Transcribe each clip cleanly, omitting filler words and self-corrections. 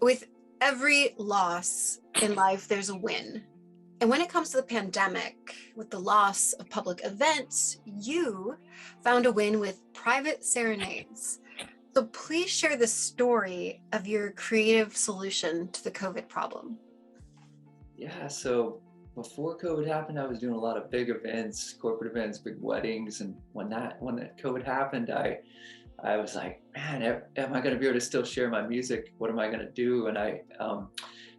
with every loss in life, there's a win. And when it comes to the pandemic, with the loss of public events, you found a win with private serenades. So please share the story of your creative solution to the COVID problem. Yeah, so before COVID happened, I was doing a lot of big events, corporate events, big weddings, and when that COVID happened, I was like, man, am I going to be able to still share my music? What am I going to do? And I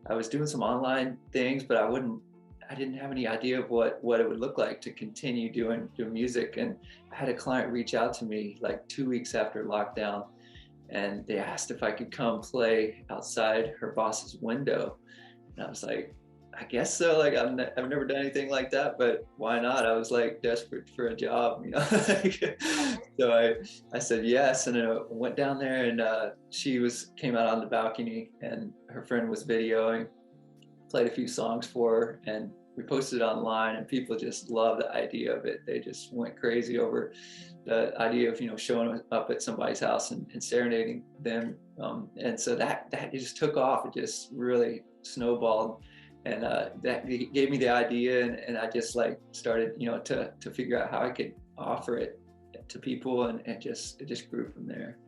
was doing some online things, but I didn't have any idea of what it would look like to continue doing music. And I had a client reach out to me like 2 weeks after lockdown, and they asked if I could come play outside her boss's window. And I was like, I guess so. Like I've never done anything like that, but why not? I was like desperate for a job, you know. So I said yes, and I went down there, and she came out on the balcony, and her friend was videoing, played a few songs for her, and we posted it online, and people just loved the idea of it. They just went crazy over the idea of, you know, showing up at somebody's house and serenading them. And so that just took off. It just really snowballed. And that gave me the idea, and I just like started, you know, to figure out how I could offer it to people, and it just grew from there.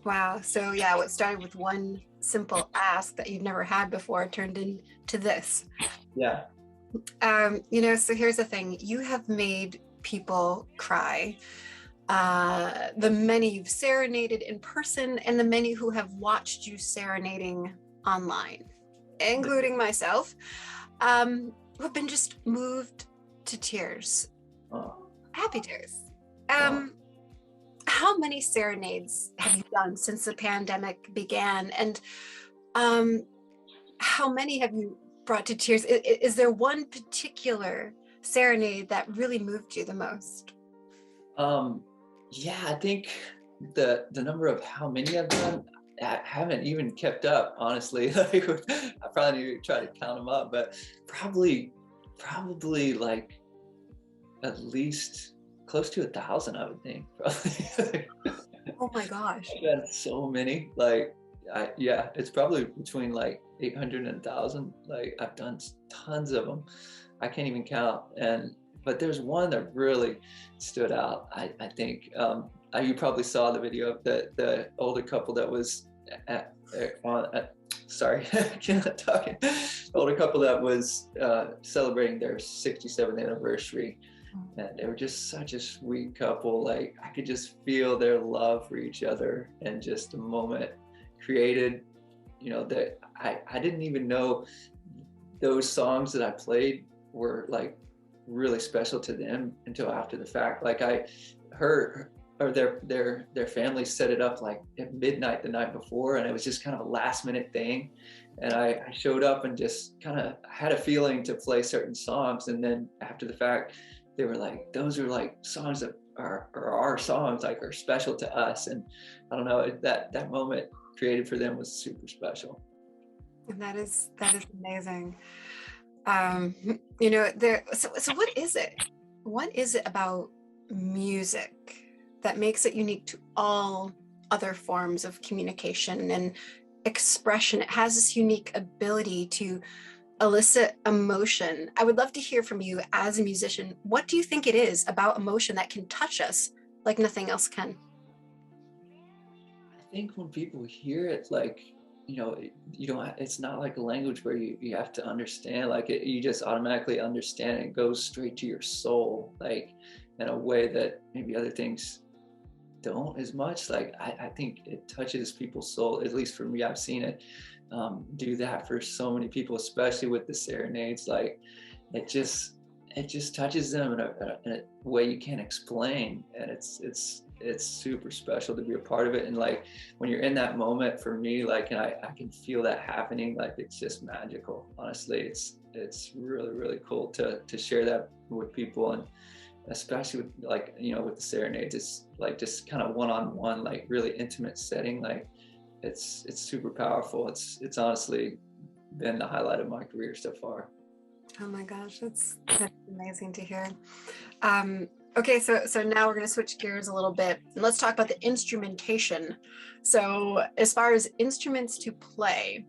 Wow. So yeah, what started with one simple ask that you've never had before turned into this. Yeah. You know, so here's the thing. You have made people cry. The many you've serenaded in person and the many who have watched you serenading online, including myself, who have been just moved to tears. Oh. Happy tears. How many serenades have you done since the pandemic began? And how many have you brought to tears? Is there one particular serenade that really moved you the most? Yeah, I think the number of how many I've done, I haven't even kept up, honestly. Like, I probably need to try to count them up, but probably like at least close to 1,000, I would think. Probably. Oh my gosh. I've done so many. Like, yeah, it's probably between like 800 and 1,000. Like, I've done tons of them. I can't even count. But there's one that really stood out. I think you probably saw the video of the older couple that was sorry, I cannot talk. Older couple that was celebrating their 67th anniversary, and they were just such a sweet couple. Like, I could just feel their love for each other, and just a moment created, you know, that I didn't even know those songs that I played were like really special to them until after the fact. Like, I heard, or their family set it up like at midnight the night before, and it was just kind of a last minute thing, and I showed up and just kind of had a feeling to play certain songs, and then after the fact they were like, those are like songs that are our songs, like are special to us. And I don't know, that moment created for them was super special. And that is amazing. You know, so what is it? What is it about music that makes it unique to all other forms of communication and expression? It has this unique ability to elicit emotion. I would love to hear from you as a musician. What do you think it is about emotion that can touch us like nothing else can? I think when people hear it, like, you know, you don't, it's not like a language where you have to understand, like you just automatically understand. It goes straight to your soul, like in a way that maybe other things don't as much. Like, I think it touches people's soul. At least for me, I've seen it do that for so many people, especially with the serenades. Like, it just touches them in a way you can't explain, and it's super special to be a part of it. And like, when you're in that moment, for me, like, and I can feel that happening, like, it's just magical. Honestly, it's really, really cool to share that with people, and especially with, like, you know, with the serenades, it's like just kind of one-on-one, like really intimate setting. Like, it's super powerful. It's honestly been the highlight of my career so far. Oh my gosh, that's amazing to hear. Okay, so now we're going to switch gears a little bit and let's talk about the instrumentation. So as far as instruments to play,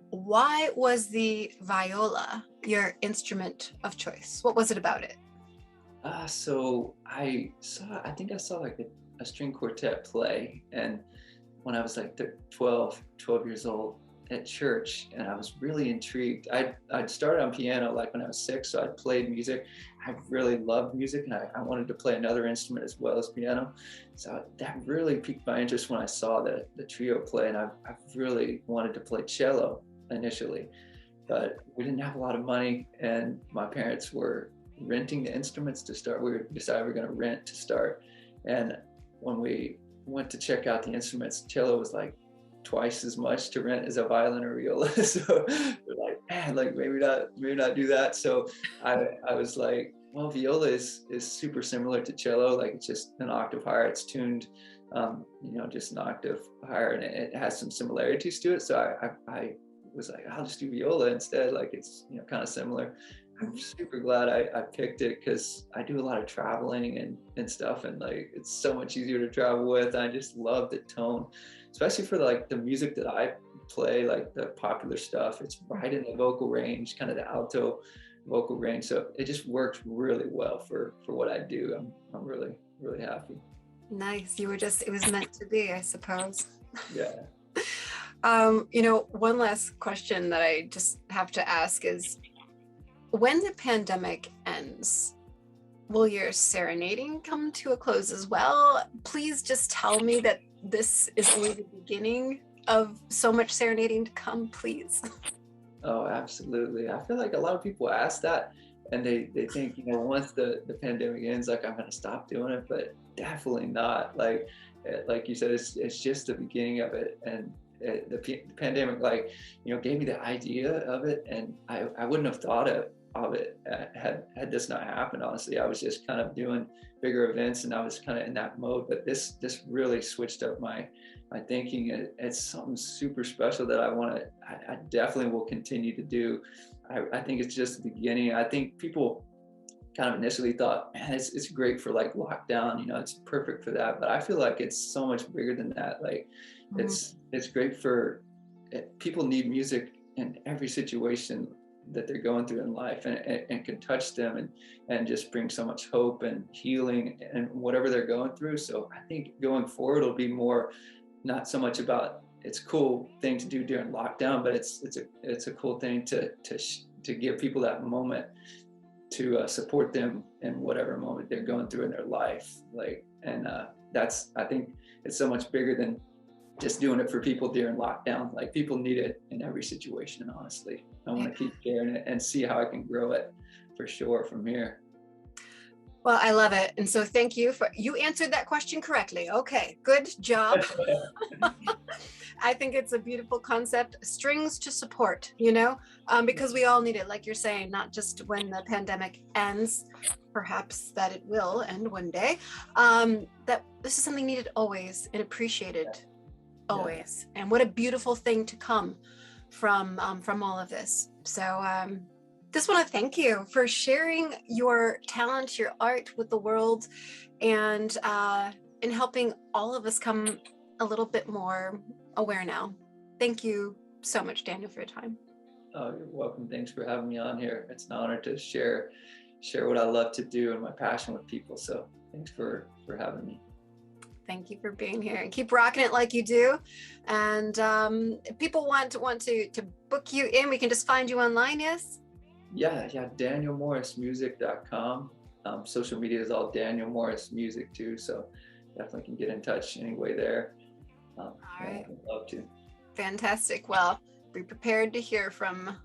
why was the viola your instrument of choice? What was it about it? So I think I saw like a string quartet play, and when I was like 12 years old at church, and I was really intrigued. I'd started on piano like when I was 6, so I played music. I really loved music, and I wanted to play another instrument as well as piano. So that really piqued my interest when I saw the trio play, and I really wanted to play cello initially, but we didn't have a lot of money, and my parents were renting the instruments to start. We decided we were going to rent to start, and when we went to check out the instruments, cello was like twice as much to rent as a violin or viola. So we're like, man, like maybe not do that. So I was like, well, viola is super similar to cello. Like it's just an octave higher. It's tuned, just an octave higher, and it has some similarities to it. So I was like, I'll just do viola instead. Like it's kind of similar. I'm super glad I picked it because I do a lot of traveling and stuff, and like it's so much easier to travel with. I just love the tone, especially for like the music that I play, like the popular stuff. It's right in the vocal range, kind of the alto vocal range. So it just works really well for what I do. I'm really, really happy. Nice. It was meant to be, I suppose. Yeah. One last question that I just have to ask is, when the pandemic ends, will your serenading come to a close as well? Please just tell me that this is only the beginning of so much serenading to come, please. Oh, absolutely. I feel like a lot of people ask that, and they think, once the pandemic ends, like I'm gonna stop doing it, but definitely not. Like you said, it's just the beginning of it. And the pandemic, like, gave me the idea of it, and I wouldn't have thought of it had this not happened. Honestly, I was just kind of doing bigger events, and I was kind of in that mode. But this really switched up my thinking. It's something super special that I definitely will continue to do. I think it's just the beginning. I think people kind of initially thought, man, it's great for like lockdown, it's perfect for that. But I feel like it's so much bigger than that. Like it's great for people need music in every situation that they're going through in life, and can touch them and just bring so much hope and healing and whatever they're going through. So I think going forward it'll be more, not so much about it's a cool thing to do during lockdown, but it's a cool thing to give people that moment to support them in whatever moment they're going through in their life. I think it's so much bigger than just doing it for people during lockdown. Like people need it in every situation. Honestly, I want to keep sharing it and see how I can grow it for sure from here. Well, I love it. And so thank you you answered that question correctly. Okay, good job. I think it's a beautiful concept, strings to support, because we all need it, like you're saying, not just when the pandemic ends, perhaps that it will end one day, that this is something needed always and appreciated always. Yeah. And what a beautiful thing to come from all of this. So just want to thank you for sharing your talent, your art with the world, and helping all of us come a little bit more aware now. Thank you so much, Daniel, for your time. Oh, you're welcome. Thanks for having me on here. It's an honor to share what I love to do and my passion with people. So thanks for having me. Thank you for being here, and keep rocking it like you do. And if people want to book you in, we can just find you online, yes? Yeah, danielmorrismusic.com. Social media is all Daniel Morris Music too, so definitely can get in touch anyway there. All right. I'd love to. Fantastic. Well, be prepared to hear from